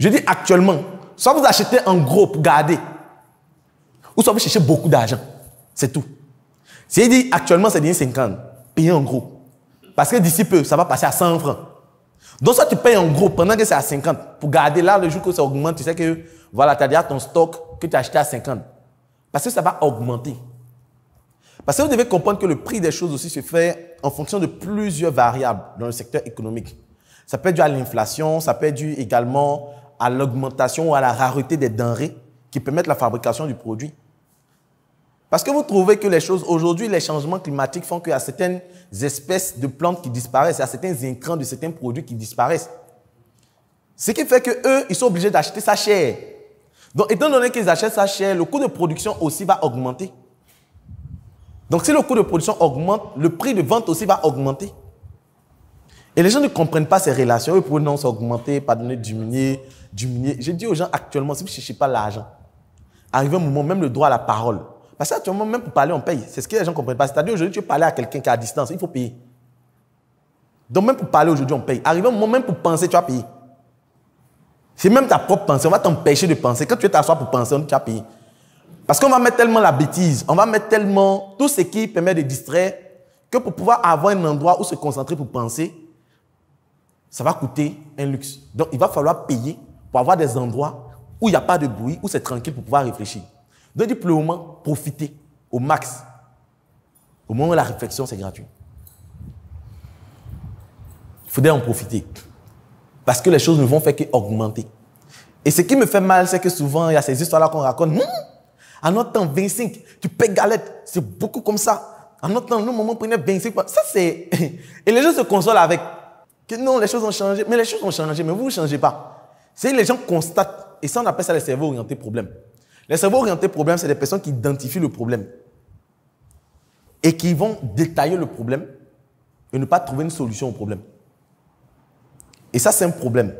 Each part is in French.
Je dis actuellement, soit vous achetez en gros pour garder, ou soit vous cherchez beaucoup d'argent. C'est tout. Si il dit actuellement c'est devenu 50, payez en gros. Parce que d'ici peu, ça va passer à 100 francs. Donc soit tu payes en gros pendant que c'est à 50, pour garder là, le jour que ça augmente, tu sais que voilà, tu as déjà ton stock que tu as acheté à 50. Parce que ça va augmenter. Parce que vous devez comprendre que le prix des choses aussi se fait en fonction de plusieurs variables dans le secteur économique. Ça peut être dû à l'inflation, ça peut être dû également à l'augmentation ou à la rareté des denrées qui permettent la fabrication du produit. Parce que vous trouvez que les choses, aujourd'hui, les changements climatiques font qu'il y a certaines espèces de plantes qui disparaissent, il y a certains intrants de certains produits qui disparaissent. Ce qui fait qu'eux, ils sont obligés d'acheter ça cher. Donc, étant donné qu'ils achètent ça cher, le coût de production aussi va augmenter. Donc, si le coût de production augmente, le prix de vente aussi va augmenter. Et les gens ne comprennent pas ces relations. Eux, pour eux, non, c'est augmenter, pardonner, diminuer. Je dis aux gens actuellement, si vous ne cherchez pas l'argent, arrive un moment, même le droit à la parole. Parce qu'actuellement, même pour parler, on paye. C'est ce que les gens ne comprennent pas. C'est-à-dire, aujourd'hui, tu veux parler à quelqu'un qui est à distance, il faut payer. Donc, même pour parler aujourd'hui, on paye. Arrive un moment, même pour penser, tu vas payer. C'est même ta propre pensée. On va t'empêcher de penser. Quand tu veux t'asseoir pour penser, tu vas payer. Parce qu'on va mettre tellement la bêtise, on va mettre tellement tout ce qui permet de distraire, que pour pouvoir avoir un endroit où se concentrer pour penser, ça va coûter un luxe. Donc, il va falloir payer pour avoir des endroits où il n'y a pas de bruit, où c'est tranquille pour pouvoir réfléchir. Donc, pour le moment, profitez au max. Au moment où la réflexion, c'est gratuit. Il faudrait en profiter. Parce que les choses ne vont faire qu'augmenter. Et ce qui me fait mal, c'est que souvent, il y a ces histoires-là qu'on raconte. À notre temps, 25, tu payes galette. C'est beaucoup comme ça. À notre temps, nous, maman prenait 25. Ça, c'est... Et les gens se consolent avec. Que non, les choses ont changé. Mais les choses ont changé, mais vous ne changez pas. C'est les gens constatent. Et ça, on appelle ça les cerveaux orientés problème. Les cerveaux orientés problème, c'est des personnes qui identifient le problème. Et qui vont détailler le problème et ne pas trouver une solution au problème. Et ça, c'est un problème.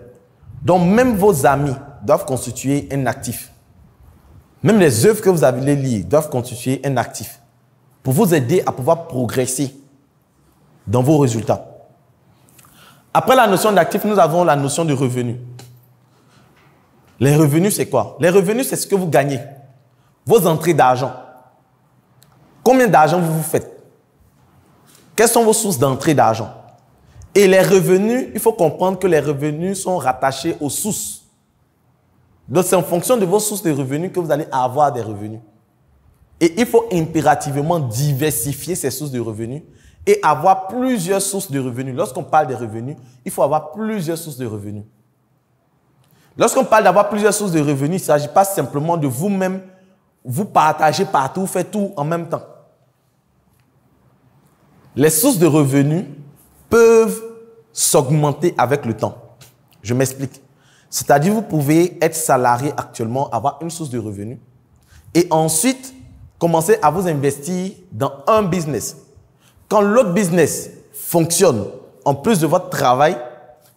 Donc, même vos amis doivent constituer un actif. Même les œuvres que vous allez lire doivent constituer un actif pour vous aider à pouvoir progresser dans vos résultats. Après la notion d'actif, nous avons la notion de revenu. Les revenus, c'est quoi? Les revenus, c'est ce que vous gagnez. Vos entrées d'argent. Combien d'argent vous faites? Quelles sont vos sources d'entrée d'argent? Et les revenus, il faut comprendre que les revenus sont rattachés aux sources. Donc, c'est en fonction de vos sources de revenus que vous allez avoir des revenus. Et il faut impérativement diversifier ces sources de revenus et avoir plusieurs sources de revenus. Lorsqu'on parle des revenus, il faut avoir plusieurs sources de revenus. Lorsqu'on parle d'avoir plusieurs sources de revenus, il ne s'agit pas simplement de vous-même vous partager partout, faire tout en même temps. Les sources de revenus peuvent s'augmenter avec le temps. Je m'explique. C'est-à-dire, vous pouvez être salarié actuellement, avoir une source de revenus et ensuite commencer à vous investir dans un business. Quand l'autre business fonctionne en plus de votre travail,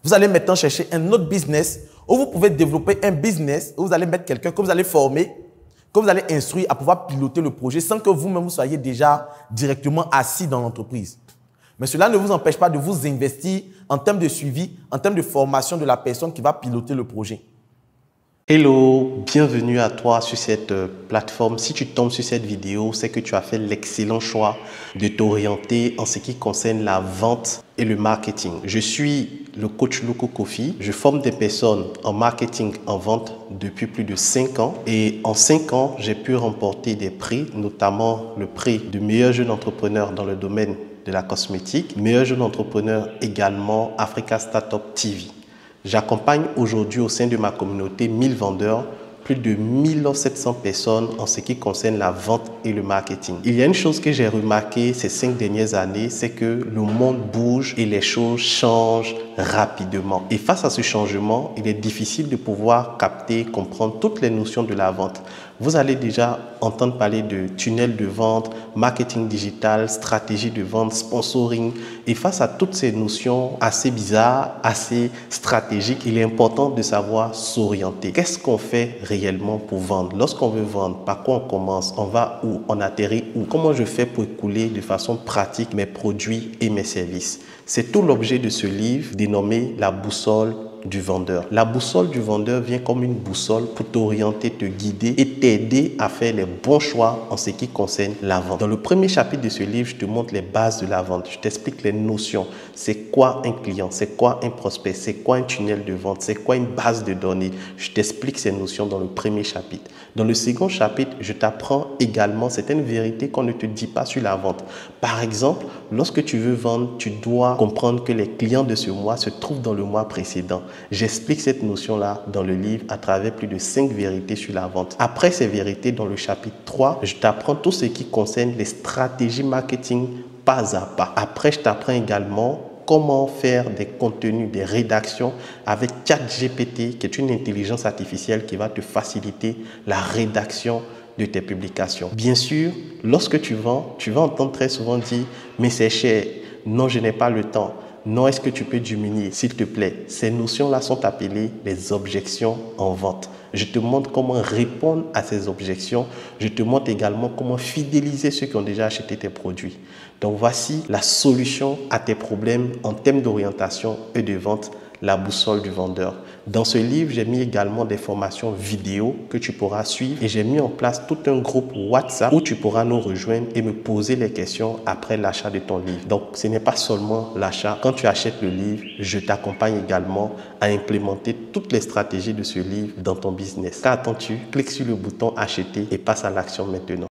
vous allez maintenant chercher un autre business où vous pouvez développer un business où vous allez mettre quelqu'un que vous allez former, que vous allez instruire à pouvoir piloter le projet sans que vous-même vous soyez déjà directement assis dans l'entreprise. Mais cela ne vous empêche pas de vous investir en termes de suivi, en termes de formation de la personne qui va piloter le projet. Hello, bienvenue à toi sur cette plateforme. Si tu tombes sur cette vidéo, c'est que tu as fait l'excellent choix de t'orienter en ce qui concerne la vente et le marketing. Je suis le coach Loco Kofi. Je forme des personnes en marketing, en vente depuis plus de 5 ans. Et en 5 ans, j'ai pu remporter des prix, notamment le prix du meilleur jeune entrepreneur dans le domaine de la cosmétique, meilleur jeune entrepreneur également Africa Startup TV. J'accompagne aujourd'hui au sein de ma communauté 1000 vendeurs, plus de 1700 personnes en ce qui concerne la vente et le marketing. Il y a une chose que j'ai remarqué ces 5 dernières années, c'est que le monde bouge et les choses changent rapidement. Et face à ce changement, il est difficile de pouvoir capter, comprendre toutes les notions de la vente. Vous allez déjà entendre parler de tunnel de vente, marketing digital, stratégie de vente, sponsoring. Et face à toutes ces notions assez bizarres, assez stratégiques, il est important de savoir s'orienter. Qu'est-ce qu'on fait réellement pour vendre? Lorsqu'on veut vendre, par quoi on commence? On va où? On atterrit où? Comment je fais pour écouler de façon pratique mes produits et mes services? C'est tout l'objet de ce livre dénommé La boussole du vendeur. La boussole du vendeur vient comme une boussole pour t'orienter, te guider et t'aider à faire les bons choix en ce qui concerne la vente. Dans le premier chapitre de ce livre, je te montre les bases de la vente. Je t'explique les notions. C'est quoi un client? C'est quoi un prospect? C'est quoi un tunnel de vente? C'est quoi une base de données? Je t'explique ces notions dans le premier chapitre. Dans le second chapitre, je t'apprends également certaines vérités qu'on ne te dit pas sur la vente. Par exemple, lorsque tu veux vendre, tu dois comprendre que les clients de ce mois se trouvent dans le mois précédent. J'explique cette notion-là dans le livre à travers plus de 5 vérités sur la vente. Après ces vérités, dans le chapitre 3, je t'apprends tout ce qui concerne les stratégies marketing pas à pas. Après, je t'apprends également comment faire des contenus, des rédactions avec ChatGPT, qui est une intelligence artificielle qui va te faciliter la rédaction de tes publications. Bien sûr, lorsque tu vends, tu vas entendre très souvent dire « mais c'est cher, non je n'ai pas le temps ». Non, est-ce que tu peux diminuer, s'il te plaît? Ces notions-là sont appelées les objections en vente. Je te montre comment répondre à ces objections. Je te montre également comment fidéliser ceux qui ont déjà acheté tes produits. Donc, voici la solution à tes problèmes en termes d'orientation et de vente, la boussole du vendeur. Dans ce livre, j'ai mis également des formations vidéo que tu pourras suivre et j'ai mis en place tout un groupe WhatsApp où tu pourras nous rejoindre et me poser les questions après l'achat de ton livre. Donc, ce n'est pas seulement l'achat. Quand tu achètes le livre, je t'accompagne également à implémenter toutes les stratégies de ce livre dans ton business. Qu'attends-tu? Clique sur le bouton acheter et passe à l'action maintenant.